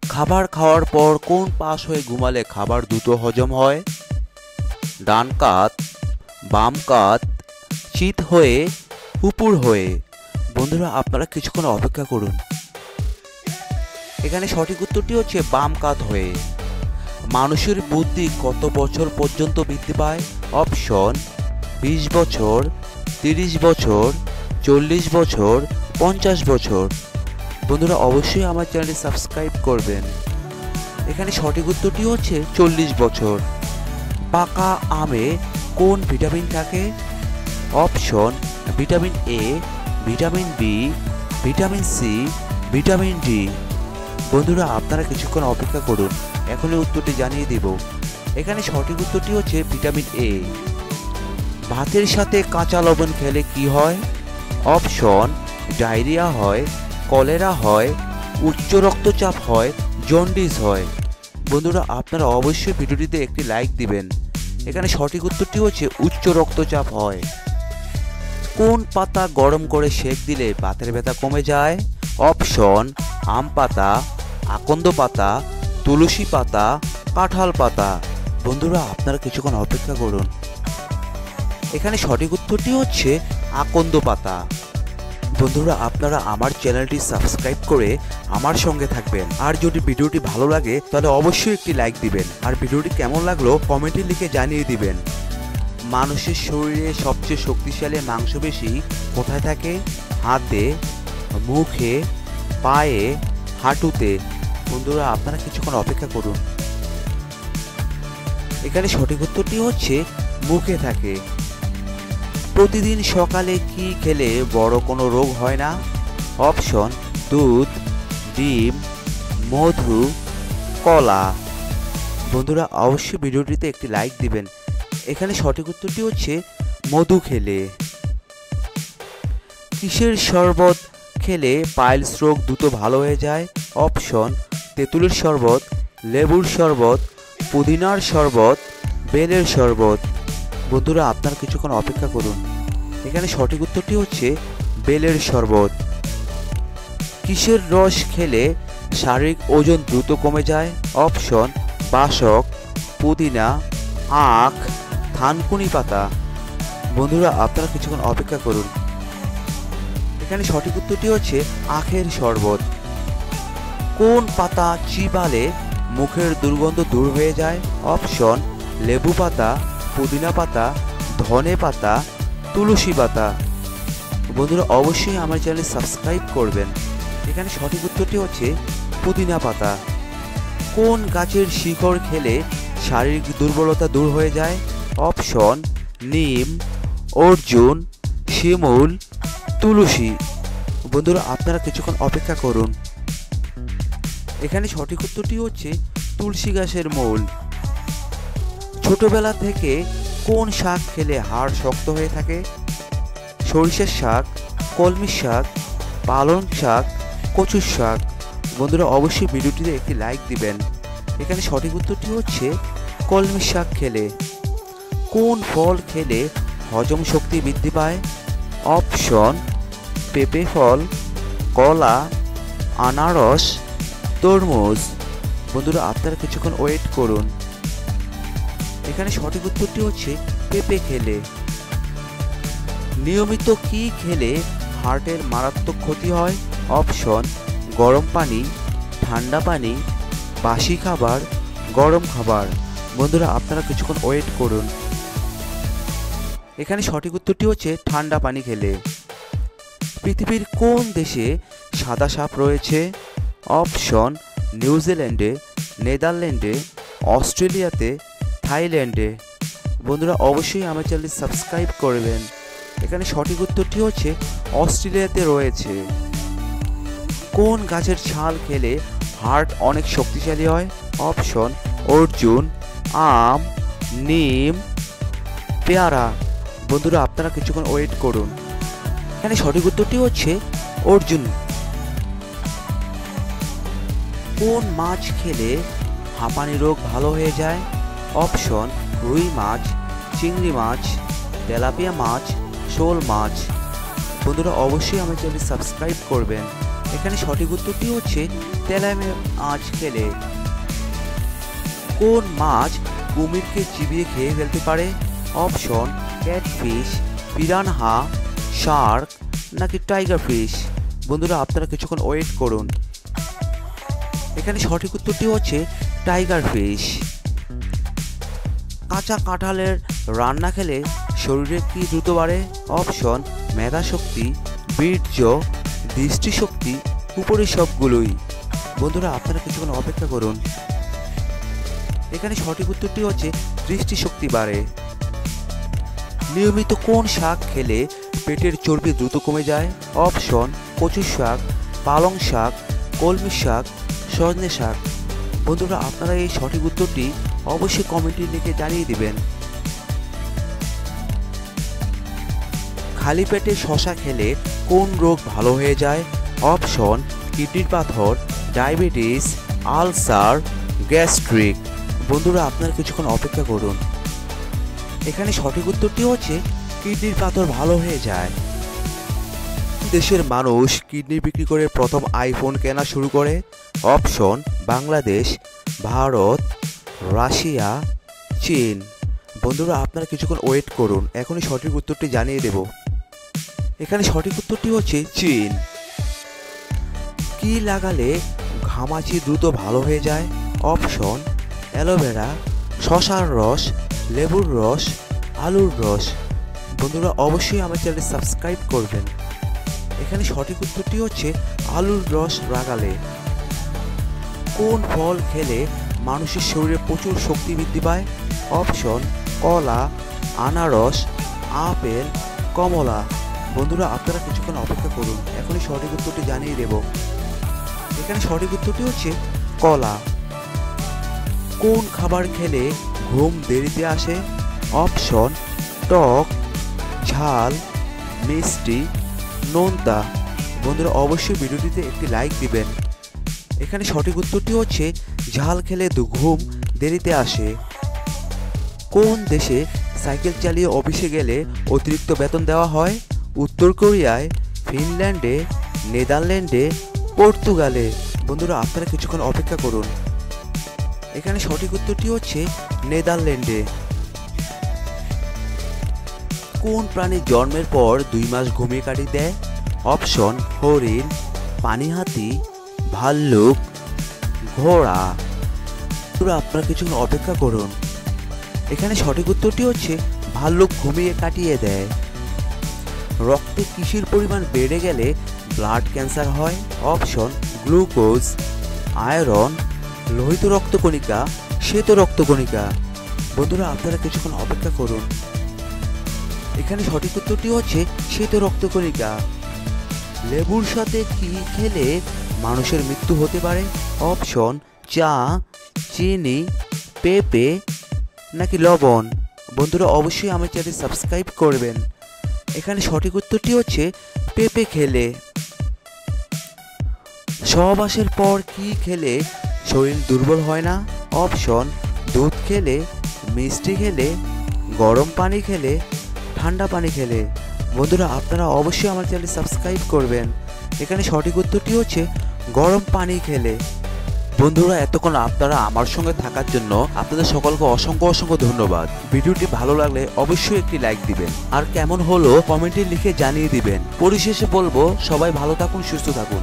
খাবার খাওয়ার পর কোন পাশ হয়ে ঘুমালে খাবার দ্রুত হজম হয়? ডান কাত, বাম কাত, চিত হয়ে, উপর হয়ে। বন্ধুরা আপনারা কিছুক্ষণ অপেক্ষা করুন। এখানে সঠিক উত্তরটি হচ্ছে বাম কাত হয়ে। মানুষের বুদ্ধি কত বছর পর্যন্ত বৃদ্ধি পায়? অপশন 20 বছর, 30 বছর, 40 বছর, 50 বছর। বন্ধুরা অবশ্যই আমার চ্যানেলটি সাবস্ক্রাইব করবেন। এখানে সঠিক উত্তরটি হচ্ছে 40 বছর। পাকা আমে কোন ভিটামিন থাকে? Option vitamin A, vitamin B, vitamin C, vitamin D. বন্ধুরা আপনারা কিছুক্ষণ অপেক্ষা করুন, এখনই উত্তরটি জানিয়ে দেব। এখানে সঠিক উত্তরটি হচ্ছে ভিটামিন এ। ভাতের সাথে কাঁচা লবণ খেলে কি হয়? অপশন ডায়রিয়া হয়, কলেরা হয়, উচ্চ রক্তচাপ হয়, জন্ডিস হয়। বন্ধুরা আপনারা অবশ্যই ভিডিওটিতে একটি লাইক দিবেন। এখানে সঠিক উত্তরটি হচ্ছে উচ্চ রক্তচাপ হয়। কোন পাতা গরম করে সেক দিলে বাতের ব্যথা কমে যায়? অপশন আম পাতা, আকন্দ পাতা, তুলসী পাতা, কাঁঠাল পাতা। বন্ধুরা আপনারা কিছুক্ষণ অপেক্ষা করুন। এখানে সঠিক উত্তরটি হচ্ছে আকন্দ পাতা। বন্ধুরা আপনারা আমার চ্যানেলটি সাবস্ক্রাইব করে আমার সঙ্গে থাকবেন। আর যদি ভিডিওটি ভালো লাগে তাহলে অবশ্যই একটি লাইক দিবেন। আর ভিডিওটি কেমন লাগলো কমেন্টে লিখে জানিয়ে দিবেন। মানুষের শরীরে সবচেয়ে শক্তিশালী মাংসপেশি কোথায় থাকে? হাতে, মুখে, পায়ে, হাঁটুতে। বন্ধুরা আপনারা কিছুক্ষণ অপেক্ষা করুন। এখানে সঠিক উত্তরটি হচ্ছে মুখে থাকে। প্রতিদিন সকালে কি খেলে বড় কোনো রোগ হয় না? অপশন দুধ, ডিম, মধু, কলা। বন্ধুরা অবশ্যই ভিডিওটিতে একটি লাইক দিবেন। এখানে সঠিক উত্তরটি হচ্ছে মধু খেলে। কিসের শরবত খেলে পাইলস রোগ দ্রুত ভালো হয়ে যায়? অপশন তেঁতুলের শরবত, লেবুর শরবত, পুদিনার শরবত, বেলের শরবত। বন্ধুরা আপনারা কিছুক্ষণ অপেক্ষা করুন। এখানে সঠিক উত্তরটি হচ্ছে বেলের শরবত। কিসের রস খেলে শারীরিক ওজন দ্রুত কমে যায়? অপশন বাসক, পুদিনা, আখ, থানকুনি পাতা। বন্ধুরা আপনারা কিছুক্ষণ অপেক্ষা করুন। এখানে সঠিক উত্তরটি হচ্ছে আখের শরবত। কোন পাতা চিবালে মুখের দুর্গন্ধ দূর হয়ে যায়? অপশন লেবু পাতা, পুদিনা পাতা, ধনে পাতা, তুলসী পাতা। বন্ধুরা অবশ্যই আমার চ্যানেল সাবস্ক্রাইব করবেন। এখানে সঠিক উত্তরটি হচ্ছে পুদিনা পাতা। কোন গাছের শিকড় খেলে শারীরিক দুর্বলতা দূর হয়ে যায়? অপশন নিম, অর্জুন, শিমুল, তুলসী। বন্ধুরা আপনারা কিছুক্ষণ অপেক্ষা করুন। এখানে সঠিক উত্তরটি হচ্ছে তুলসী গাছের মূল। ছোটবেলা থেকে কোন শাক খেলে হাড় শক্ত হয়ে থাকে? সরিষার শাক, কলমি শাক, পালং শাক, কচুর শাক। বন্ধুরা অবশ্যই ভিডিওটিতে একটি লাইক দিবেন। এখানে সঠিক উত্তরটি হচ্ছে কলমি শাক খেলে। কোন ফল খেলে হজম শক্তি বৃদ্ধি পায়? অপশন পেঁপে ফল, কলা, আনারস, তরমুজ। বন্ধুরা আপনারা কিছুক্ষণ ওয়েট করুন। এখানে সঠিক উত্তরটি হচ্ছে পেঁপে খেলে। নিয়মিত কি খেলে হার্টের মারাত্মক ক্ষতি হয়? অপশন গরম পানি, ঠান্ডা পানি, বাসি খাবার, গরম খাবার। বন্ধুরা আপনারা কিছুক্ষণ ওয়েট করুন। এখানে সঠিক উত্তরটি হচ্ছে ঠান্ডা পানি খেলে। পৃথিবীর কোন দেশে সাদা সাপ রয়েছে? অপশন নিউজিল্যান্ডে, নেদারল্যান্ডে, অস্ট্রেলিয়াতে, থাইল্যান্ডে। বন্ধুরা অবশ্যই আমার চ্যানেলটি সাবস্ক্রাইব করবেন। এখানে সঠিক উত্তরটি হচ্ছে অস্ট্রেলিয়াতে রয়েছে। কোন গাছের ছাল খেলে হার্ট অনেক শক্তিশালী হয়? অপশন অর্জুন, আম, নিম, পেয়ারা। বন্ধুরা আপনারা কিছুক্ষণ ওয়েট করুন। এখানে সঠিক উত্তরটি হচ্ছে অর্জুন। কোন মাছ খেলে হাঁপানি রোগ ভালো হয়ে যায়? অপশন রুই মাছ, চিংড়ি মাছ, তেলাপিয়া মাছ, শোল মাছ। বন্ধুরা অবশ্যই আমার চ্যানেলটি সাবস্ক্রাইব করবেন। এখানে সঠিক উত্তরটি হচ্ছে তেলে মাছ খেলে। কোন মাছ কুমিরকে চিবিয়ে খেয়ে ফেলতে পারে? অপশন ক্যাটফিশ, পিরানহা, শার্ক নাকি টাইগার ফিশ। বন্ধুরা আপনারা কিছুক্ষণ ওয়েট করুন। এখানে সঠিক উত্তরটি হচ্ছে টাইগার ফিশ। কাঁচা কাঁঠালের রান্না খেলে শরীরে কি দ্রুত বাড়ে? অপশন মেধাশক্তি, বীর্য, দৃষ্টিশক্তি, উপরে সবগুলোই। বন্ধুরা আপনারা কিছুক্ষণ অপেক্ষা করুন। এখানে সঠিক উত্তরটি হচ্ছে দৃষ্টিশক্তি বাড়ে। নিয়মিত কোন শাক খেলে পেটের চর্বি দ্রুত কমে যায়? অপশন কচু শাক, পালং শাক, কলমি শাক, সজনে শাক। বন্ধুরা আপনারা এই সঠিক উত্তরটি অবশ্যই কমেন্টে লিখে জানিয়ে দিবেন। খালি পেটে শশা খেলে কোন রোগ ভালো হয়ে যায়? অপশন কিডনির পাথর, ডায়াবেটিস, আলসার, গ্যাস্ট্রিক। বন্ধুরা আপনারা কিছুক্ষণ অপেক্ষা করুন। এখানে সঠিক উত্তরটি হচ্ছে কিডনির পাথর ভালো হয়ে যায়। দেশের মানুষ কিডনি বিক্রি করে প্রথম আইফোন কেনা শুরু করে? অপশন বাংলাদেশ, ভারত, রাশিয়া, চীন। বন্ধুরা আপনারা কিছুক্ষণ ওয়েট করুন, এখনই সঠিক উত্তরটি জানিয়ে দেব। এখানে সঠিক উত্তরটি হচ্ছে চীন। কি লাগালে ঘামাচি দ্রুত ভালো হয়ে যায়? অপশন অ্যালোভেরা, শসার রস, লেবুর রস, আলুর রস। বন্ধুরা অবশ্যই আমার চ্যানেল সাবস্ক্রাইব করবেন। এখানে সঠিক উত্তরটি হচ্ছে আলুর রস লাগালে। কোন ফল খেলে মানুষের শরীরে প্রচুর শক্তি বৃদ্ধি পায়? অপশন কলা, আনারস, আপেল, কমলা। বন্ধুরা আপনারা কিছুক্ষণ অপেক্ষা করুন, এখনই সঠিক উত্তরটি জানিয়ে দেব। এখানে সঠিক উত্তরটি হচ্ছে কলা। কোন খাবার খেলে ঘুম দেরিতে আসে? অপশন টক, ঝাল, মিষ্টি, নোনতা। বন্ধুরা অবশ্যই ভিডিওটিতে একটি লাইক দিবেন। এখানে সঠিক উত্তরটি হচ্ছে ঝাল খেলে ঘুম দেরিতে আসে। কোন দেশে সাইকেল চালিয়ে অফিসে গেলে অতিরিক্ত বেতন দেওয়া হয়? উত্তর কোরিয়ায়, ফিনল্যান্ডে, নেদারল্যান্ডে, পর্তুগালে। বন্ধুরা আপনারা কিছুক্ষণ অপেক্ষা করুন। এখানে সঠিক উত্তরটি হচ্ছে নেদারল্যান্ডে। কোন প্রাণী জন্মের পর 2 মাস ঘুমিয়ে কাটিয়ে দেয়? অপশন হরিণ, পানিহাতি, ভাল্লুক, ঘোড়া। আপনারা কিছুক্ষণ অপেক্ষা করুন। এখানে সঠিক উত্তরটি হচ্ছে ভাল্লুক ঘুমিয়ে কাটিয়ে দেয়। রক্তে কিসের পরিমাণ বেড়ে গেলে ব্লাড ক্যান্সার হয়? অপশন গ্লুকোজ, আয়রন, লোহিত রক্তকণিকা, শ্বেত রক্তকণিকা। বন্ধুরা আপনারা কিছুক্ষণ অপেক্ষা করুন। এখানে সঠিক উত্তরটি হচ্ছে শ্বেত রক্তকণিকা। লেবুর সাথে কি খেলে মানুষের মৃত্যু হতে পারে? অপশন চা, চিনি, পেঁপে নাকি লবণ। বন্ধুরা অবশ্যই আমার চ্যানেল সাবস্ক্রাইব করবেন। এখানে সঠিক উত্তরটি হচ্ছে পেঁপে খেলে। সহবাসের পর কি খেলে শরীর দুর্বল হয় না? অপশন দুধ খেলে, মিষ্টি খেলে, গরম পানি খেলে, ঠান্ডা পানি খেলে। বন্ধুরা আপনারা অবশ্যই আমার চ্যানেল সাবস্ক্রাইব করবেন। এখানে সঠিক উত্তরটি হচ্ছে গরম পানি খেলে। বন্ধুরা এতক্ষণ আপনারা আমার সঙ্গে থাকার জন্য আপনাদের সকলকে অসংখ্য অসংখ্য ধন্যবাদ। ভিডিওটি ভালো লাগলে অবশ্যই একটি লাইক দিবেন, আর কেমন হলো কমেন্টে লিখে জানিয়ে দিবেন। পরিশেষে বলবো সবাই ভালো থাকুন, সুস্থ থাকুন।